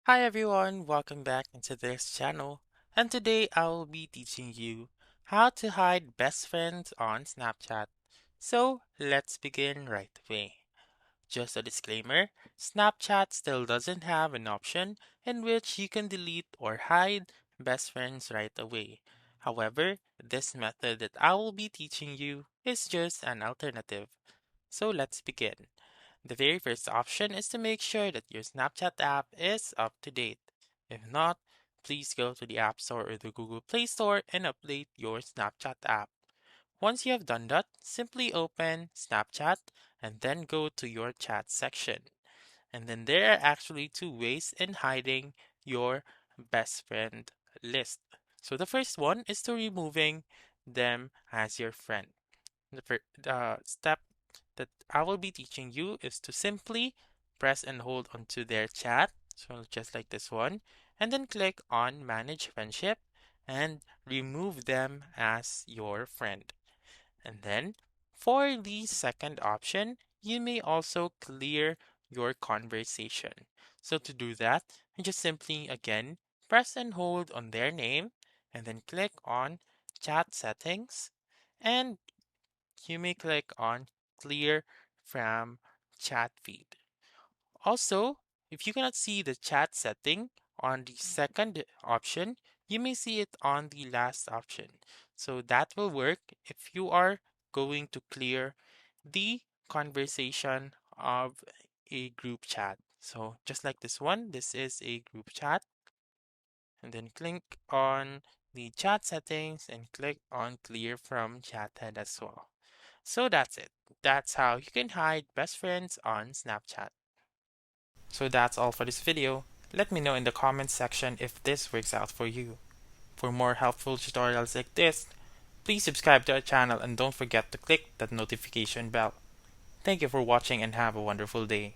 Hi everyone, welcome back into this channel. And today I will be teaching you how to hide best friends on Snapchat. So let's begin right away. Just a disclaimer, Snapchat still doesn't have an option in which you can delete or hide best friends right away. However, this method that I will be teaching you is just an alternative. So let's begin. The very first option is to make sure that your Snapchat app is up to date. If not, please go to the App Store or the Google Play Store and update your Snapchat app. Once you have done that, simply open Snapchat and then go to your chat section. And then there are actually two ways in hiding your best friend list. So the first one is to removing them as your friend. The step that I will be teaching you is to simply press and hold onto their chat, so just like this one, and then click on Manage Friendship and remove them as your friend. And then for the second option, you may also clear your conversation. So to do that, you just simply again press and hold on their name and then click on Chat Settings and you may click on Clear from Chat Feed. Also, if you cannot see the chat setting on the second option, you may see it on the last option. So that will work if you are going to clear the conversation of a group chat. So just like this one, this is a group chat. And then click on the chat settings and click on clear from chat head as well. So that's it. That's how you can hide best friends on Snapchat. So that's all for this video. Let me know in the comments section if this works out for you. For more helpful tutorials like this, please subscribe to our channel and don't forget to click that notification bell. Thank you for watching and have a wonderful day.